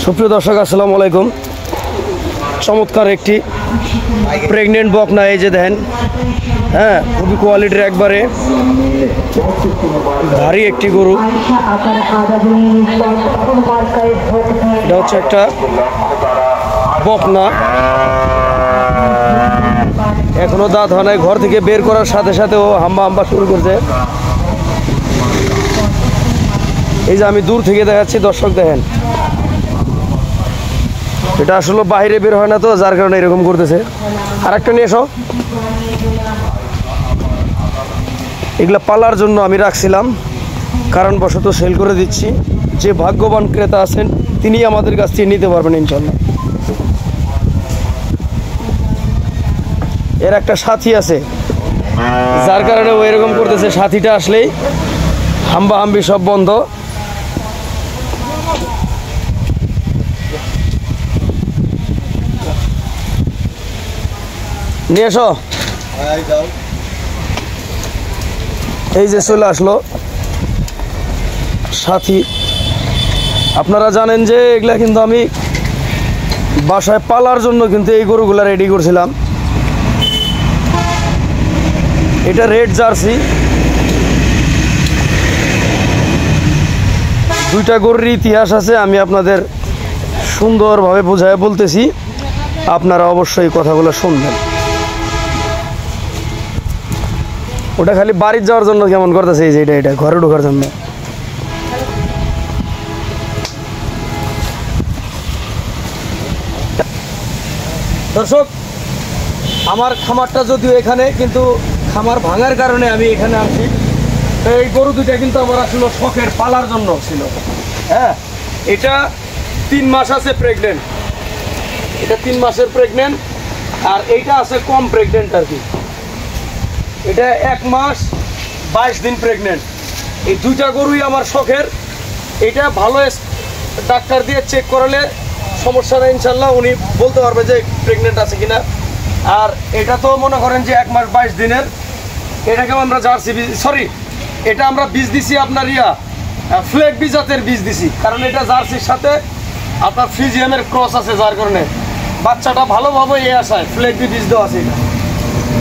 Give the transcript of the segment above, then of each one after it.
সুপ্রিয় দর্শক আসসালামু আলাইকুম। চমৎকার একটি প্রেগনেন্ট বকনা, এই যে দেখেন, হ্যাঁ, খুবই কোয়ালিটির, একবারে ভারী একটি গরু। এটা হচ্ছে একটা বকনা, এখনো দাঁত হয় নাই। ঘর থেকে বের করার সাথে সাথে ও হাম্বা হাম্বা শুরু করছে। এই যে আমি দূর থেকে দেখাচ্ছি, দর্শক দেখেন, এটা আসলে বাইরে বের হয় না তো, যার কারণে এরকম করতেছে। আর একটা নিয়ে এসো। এগুলা পালার জন্য আমি রাখছিলাম, কারণবশত সেল করে দিচ্ছি। যে ভাগ্যবান ক্রেতা আছেন তিনি আমাদের কাছ থেকে নিতে পারবেন ইনশাল্লাহ। এর একটা সাথী আছে, যার কারণে ও এরকম করতেছে। সাথীটা আসলেই হাম্বা হাম্বি সব বন্ধ। নিয়ে এসো। এই যে চলে আসলো সাথী। আপনারা জানেন যে এগুলা কিন্তু আমি বাসায় পালার জন্য কিন্তু এই গরুগুলা রেডি করছিলাম। এটা রেড জার্সি। দুইটা গরুর ইতিহাস আছে, আমি আপনাদের সুন্দরভাবে বোঝায় বলতেছি, আপনারা অবশ্যই কথাগুলো শুনবেন। ওটা খালি বাড়ি যাওয়ার জন্য কেমন করতেছে, এই যে এটা ঘরে ঢোকার জন্য। দর্শক, আমার খামারটা যদিও এখানে, কিন্তু খামার ভাঙার কারণে আমি এখানে আসছি। এই গরু দুইটা কিন্তু আমার আসলে শখের, পালার জন্য ছিল। হ্যাঁ, এটা 3 মাস আছে প্রেগনেন্ট, এটা 3 মাসের প্রেগনেন্ট। আর এইটা আছে কম প্রেগনেন্ট আর কি, এটা 1 মাস 22 দিন প্রেগনেন্ট। এই দুইটা গরুই আমার শখের। এটা ভালো ডাক্তার দিয়ে চেক করালে সমস্যা নেই ইনশাল্লাহ, উনি বলতে পারবে যে প্রেগনেন্ট আছে কিনা। আর এটা তো মনে করেন যে 1 মাস 22 দিনের। এটাকেও আমরা জার্সি সরি এটা আমরা বীজ দিছি আপনার ফ্লেক বি জাতের বীজ দিছি, কারণ এটা জার্সির সাথে আপনার ফ্রিজিয়ামের ক্রস আছে, যার কারণে বাচ্চাটা ভালোভাবে আসায় ফ্লেক বি বীজ দেওয়া আছে এটা।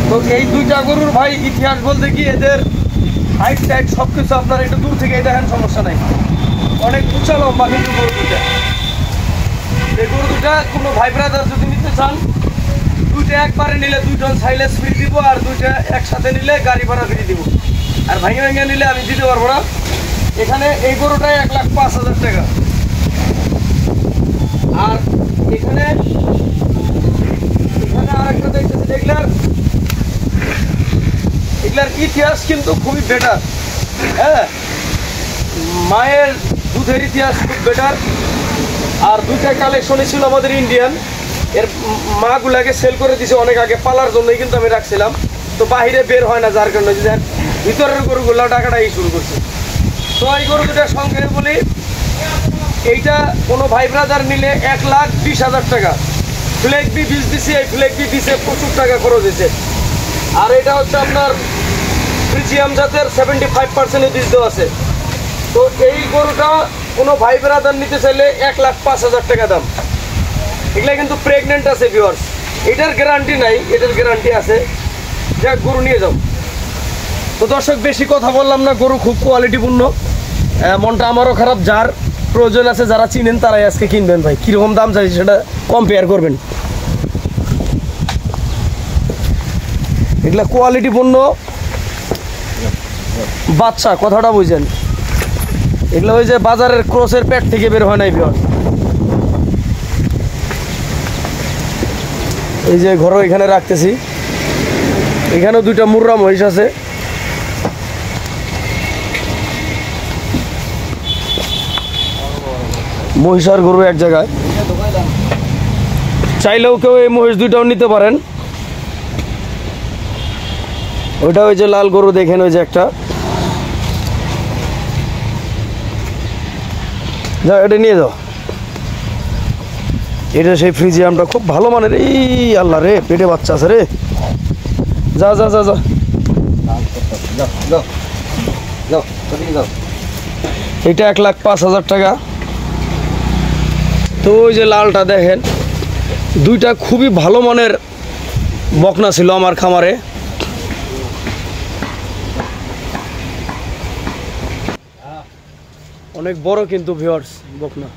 তো এই দুইটা গরুর ভাই ইতিহাস বলতে কি, এদের হাইট টাইট সব কিছু আপনার একটু দূর থেকে দেখেন, সমস্যা নাই। অনেক উঁচা লম্বা কিন্তু গরু দুটা। এই গরু দুটা কোনো ভাই ব্রাদার যদি নিতে চান, দুইটা একবারে নিলে 2 টন সাইলেজ ফ্রি দিব, আর দুইটা একসাথে নিলে গাড়ি ভাড়া ফ্রি দিব। আর ভাঙে ভাঙে নিলে আমি দিতে পারবো না। এখানে এই গরুটাই 1,05,000 টাকা। আর এখানে আরেকটা দেখতেছি, এগুলার ইতিহাস কিন্তু খুবই বেটার। হ্যাঁ, মায়ের দুধের ইতিহাস খুব বেটার। আর দুইটা কালেকশনই ছিল আমাদের ইন্ডিয়ান। এর মাগুলাকে সেল করে দিছে অনেক আগে, পালার জন্যই কিন্তু আমি রাখছিলাম। তো বাহিরে বের হয় না, যার কারণে ভিতরের গরুগুলো টাকাটাই শুরু করছে। তো এই গরু দুটার সংখ্যায় বলি, এইটা কোনো ভাই ব্রাদার নিলে 1,20,000 টাকা। ফ্লেক বি বীজ দিছি, এই ফ্লেক বি বীজে প্রচুর টাকা খরচ হয়েছে। আর এটা হচ্ছে আপনার ফ্রিজিয়াম জাতের 75% বীজ দেওয়া আছে। তো এই গরুটা কোনো ভাই ব্রাদার নিতে চাইলে 1,05,000 টাকা দাম। এগুলা কিন্তু প্রেগনেন্ট আছে ভিউয়ার্স, এটার গ্যারান্টি নাই, এটার গ্যারান্টি আছে। যাক, গরু নিয়ে যাও। তো দর্শক, বেশি কথা বললাম না, গরু খুব কোয়ালিটিপূর্ণ। মনটা আমারও খারাপ। যার প্রয়োজন আছে, যারা চিনেন, তারাই আজকে কিনবেন ভাই। কীরকম দাম চাইছে সেটা কম্পেয়ার করবেন। এগুলা কোয়ালিটিপূর্ণ বাচ্চা, কথাটা বুঝছেন। এগুলো ওই যে বাজারের ক্রসের পেট থেকে বের হয় নাই ভিউয়ার্স। এই যে ঘরও এখানে রাখতেছি, এখানেও 2টা মুর্রা মহিষ আছে। মহিষ আর গরু এক জায়গায়, চাইলেও কেউ এই মহিষ 2টাও নিতে পারেন। ওইটা ওই যে লাল গরু দেখেন, ওই যে একটা, যা এটা নিয়ে যাও। এটা সেই ফ্রিজিয়ামটা খুব ভালো মানের। এই আল্লাহ রে, পেটে বাচ্চা আছে রে। যা যা যা যা, এটা 1,05,000 টাকা। তো ওই যে লালটা দেখেন, দুইটা খুবই ভালো মানের বকনা ছিল আমার খামারে। অনেক বড় কিন্তু ভিউয়ার্স বকনা।